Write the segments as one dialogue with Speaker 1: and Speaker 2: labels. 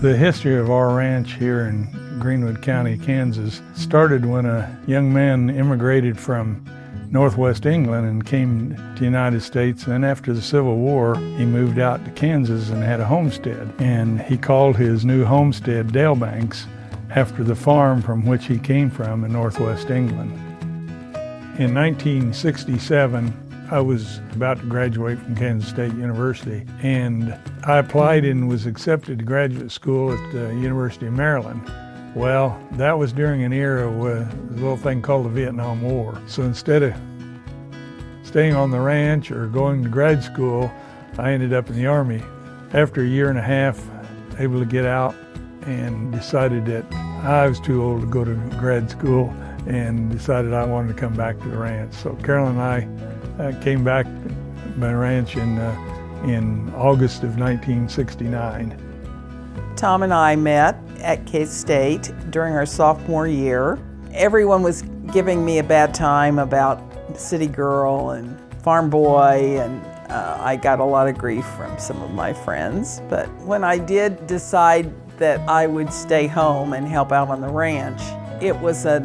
Speaker 1: The history of our ranch here in Greenwood County, Kansas, started when a young man immigrated from Northwest England and came to the United States. And after the Civil War, he moved out to Kansas and had a homestead. And he called his new homestead Dalebanks after the farm from which he came from in Northwest England. In 1967, I was about to graduate from Kansas State University, and I applied and was accepted to graduate school at the University of Maryland. Well, that was during an era with a little thing called the Vietnam War. So instead of staying on the ranch or going to grad school, I ended up in the Army. After a year and a half, able to get out, and decided that I was too old to go to grad school, and decided I wanted to come back to the ranch. So Carolyn and I came back to my ranch in August of 1969.
Speaker 2: Tom and I met at K-State during our sophomore year. Everyone was giving me a bad time about city girl and farm boy, and I got a lot of grief from some of my friends. But when I did decide that I would stay home and help out on the ranch, it was a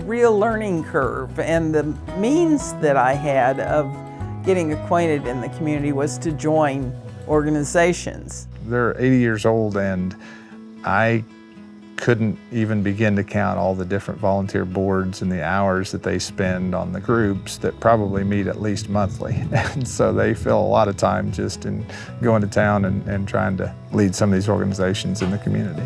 Speaker 2: real learning curve, and the means that I had of getting acquainted in the community was to join organizations.
Speaker 3: They're 80 years old, and I couldn't even begin to count all the different volunteer boards and the hours that they spend on the groups that probably meet at least monthly. And so they fill a lot of time just in going to town and trying to lead some of these organizations in the community.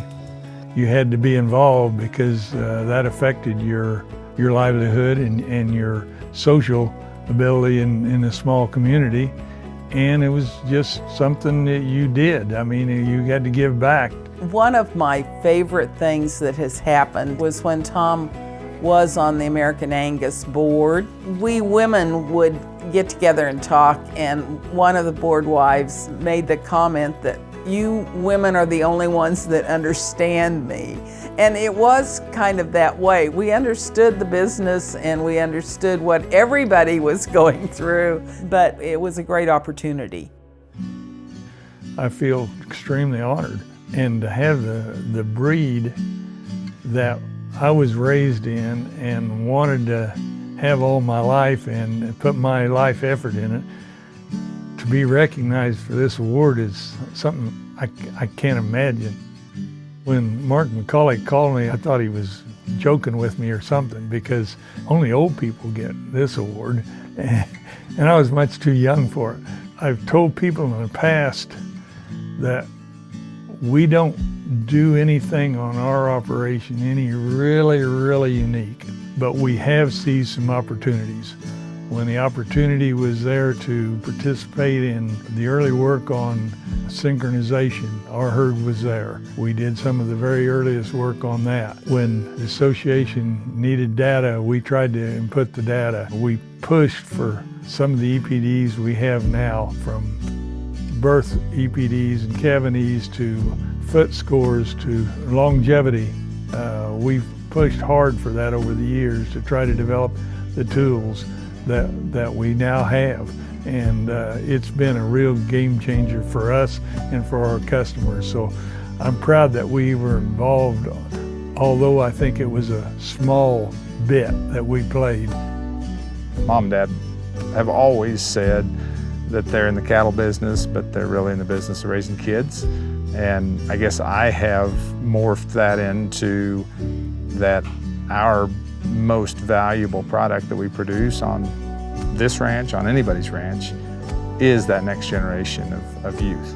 Speaker 1: You had to be involved because that affected your livelihood and your social ability in a small community. And it was just something that you did. I mean, you had to give back.
Speaker 2: One of my favorite things that has happened was when Tom was on the American Angus board. We women would get together and talk, and one of the board wives made the comment that you women are the only ones that understand me. And it was kind of that way. We understood the business and we understood what everybody was going through, but it was a great opportunity.
Speaker 1: I feel extremely honored, and to have the breed that I was raised in and wanted to have all my life and put my life effort in it, to be recognized for this award is something I can't imagine. When Mark McCauley called me, I thought he was joking with me or something, because only old people get this award, and I was much too young for it. I've told people in the past that we don't do anything on our operation any really unique, but we have seized some opportunities. When the opportunity was there to participate in the early work on synchronization, our herd was there. We did some of the very earliest work on that. When the association needed data, we tried to input the data. We pushed for some of the EPDs we have now, from birth EPDs and Cavanese to foot scores to longevity. We've pushed hard for that over the years to try to develop the tools that we now have, and it's been a real game changer for us and for our customers. So I'm proud that we were involved, although I think it was a small bit that we played.
Speaker 3: Mom and Dad have always said that they're in the cattle business, but they're really in the business of raising kids. And I guess I have morphed that into that our most valuable product that we produce on this ranch, on anybody's ranch, is that next generation of youth.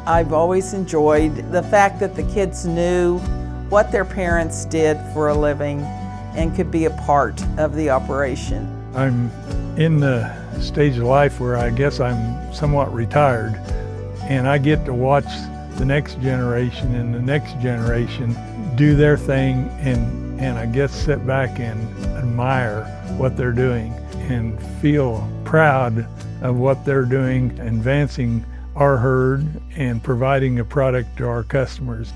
Speaker 2: I've always enjoyed the fact that the kids knew what their parents did for a living and could be a part of the operation.
Speaker 1: I'm in the stage of life where I guess I'm somewhat retired, and I get to watch the next generation and the next generation do their thing, and I guess sit back and admire what they're doing and feel proud of what they're doing, advancing our herd and providing a product to our customers.